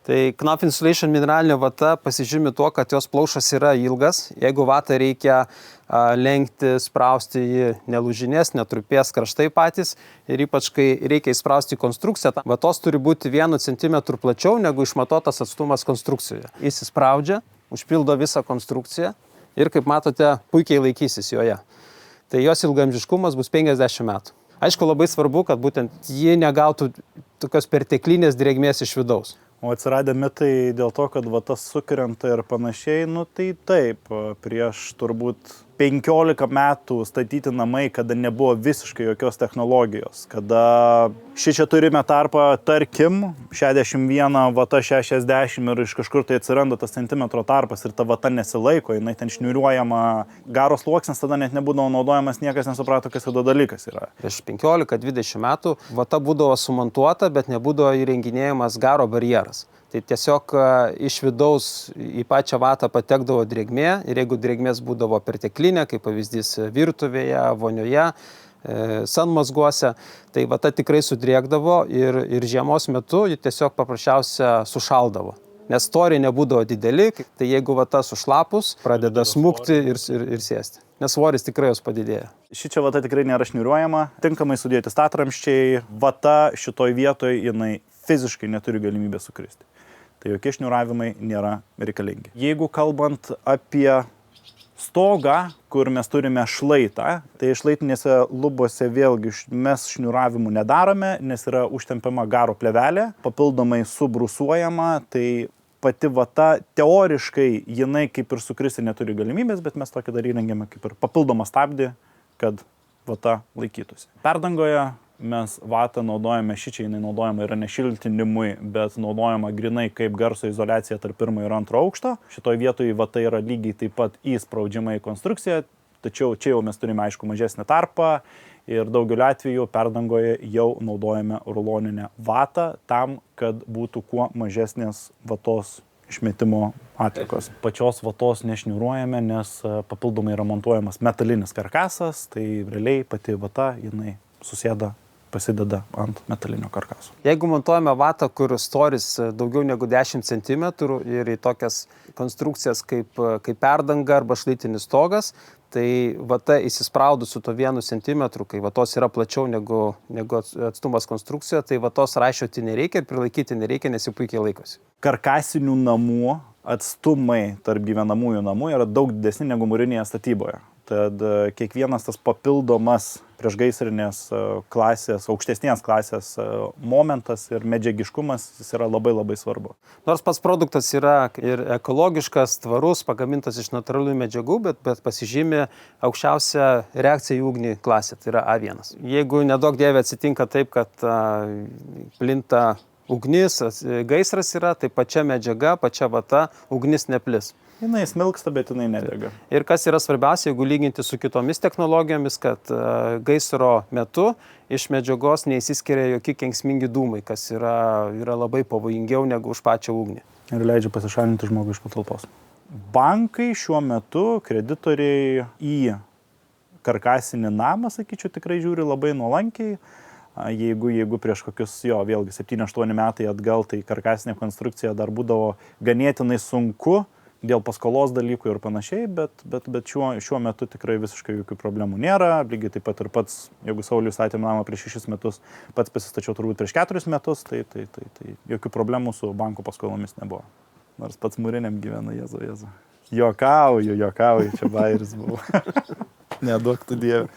Tai Knauf Insulation mineralinė vata pasižymi tuo, kad jos plaušas yra ilgas. Jeigu vatą reikia lenkti, sprausti, ji nelūžinės, netrupės kraštai patys ir ypač kai reikia įsprausti konstrukciją, vatos turi būti 1 cm plačiau negu išmatuotas atstumas konstrukcijoje. Jis įspraudžia, užpildo visą konstrukciją ir, kaip matote, puikiai laikysis joje. Tai jos ilgaamžiškumas bus 50 metų. Aišku, labai svarbu, kad būtent ji negautų tokios perteklinės drėgmės iš vidaus. O atsiradę mitai dėl to, kad vatas sukrenta ir panašiai, tai taip, prieš turbūt 15 metų statyti namai, kada nebuvo visiškai jokios technologijos, kada šičia turime tarpą, tarkim, 61 vata 60 ir iš kažkur tai atsiranda tas centimetro tarpas ir ta vata nesilaiko, jinai ten šniuriuojama, garo sluoksnis tada net nebūdavo naudojamas, niekas nesuprato, kas tada dalykas yra. Prieš 15-20 metų vata būdavo sumontuota, bet nebūdavo įrenginėjamas garo barjeras. Tai tiesiog iš vidaus į pačią vatą patekdavo drėgmė ir jeigu drėgmės būdavo perteklinė, kaip pavyzdys virtuvėje, vonioje, sanmazguose, tai vata tikrai sudrėgdavo ir žiemos metu ji tiesiog paprasčiausia sušaldavo. Nes storiai nebūdavo dideli, tai jeigu vata sušlapus, pradeda smukti ir sėsti. Nes svoris tikrai jos padidėja. Šičia vata tikrai nėra šniuriuojama, tinkamai sudėti statramščiai, vata šitoj vietoj jinai fiziškai neturi galimybę sukristi. Tai jokie šniuravimai nėra reikalingi. Jeigu kalbant apie stogą, kur mes turime šlaitą, tai šlaitinėse lubose vėlgi mes šniuravimų nedarome, nes yra užtempiama garo plėvelė, papildomai subrusuojama, tai pati vata teoriškai jinai kaip ir sukristi neturi galimybės, bet mes tokį dar įrengiame kaip ir papildomą stabdį, kad vata laikytųsi. Perdangoje mes vatą naudojame, šičia jinai naudojama yra ne šiltinimui, bet naudojama grinai kaip garso izoliacija tarp 1 ir 2 aukšto. Šitoj vietoje vata yra lygiai taip pat įspraudžiama į konstrukciją, tačiau čia jau mes turime aišku mažesnį tarpą ir daugeliu atveju perdangoje jau naudojame ruloninę vatą tam, kad būtų kuo mažesnės vatos išmetimo atliekos. Pačios vatos nešniuruojame, nes papildomai yra montuojamas metalinis karkasas, tai realiai pati vata jinai susėda, pasideda ant metalinio karkaso. Jeigu montuojame vatą, kur storis daugiau negu 10 cm ir į tokias konstrukcijas kaip perdanga arba šlaitinis stogas, tai vata įsispraudus su to 1 cm, kai vatos yra plačiau negu atstumas konstrukcijoje, tai vatos raišioti nereikia ir prilaikyti nereikia, nes jau puikiai laikosi. Karkasinių namų atstumai tarp gyvenamųjų namų yra daug didesni negu mūrinėje statyboje. Tad kiekvienas tas papildomas priešgaisrinės klasės, aukštesnės klasės momentas ir medžiagiškumas jis yra labai labai svarbu. Nors pats produktas yra ir ekologiškas, tvarus, pagamintas iš natūralių medžiagų, bet pasižymi aukščiausią reakciją į ugnį klasę, tai yra A1. Jeigu nedaug dievė atsitinka taip, kad plinta ugnis, gaisras yra, tai pačia medžiaga, pačia vata ugnis neplis. Jinai smilksta, bet jinai nedega. Ir kas yra svarbiausia, jeigu lyginti su kitomis technologijomis, kad gaisro metu iš medžiagos neįsiskiria jokie kenksmingi dūmai, kas yra labai pavojingiau negu už pačią ugnį. Ir leidžia pasišalinti žmogų iš patalpos. Bankai šiuo metu, kreditoriai į karkasinį namą, sakyčiau, tikrai žiūri labai nuolankiai. Jeigu prieš kokius, vėlgi 7-8 metai atgal, tai karkasinė konstrukcija dar būdavo ganėtinai sunku dėl paskolos dalykų ir panašiai, bet šiuo metu tikrai visiškai jokių problemų nėra. Lygiai taip pat ir pats, jeigu Saulius statė namą prieš 6 metus, pats pasistačiau turbūt prieš 4 metus, tai jokių problemų su banko paskolomis nebuvo. Nors pats mūriniam gyvena, Jėzu. Juokauju, čia bairis buvo. Neduok tu Dieve.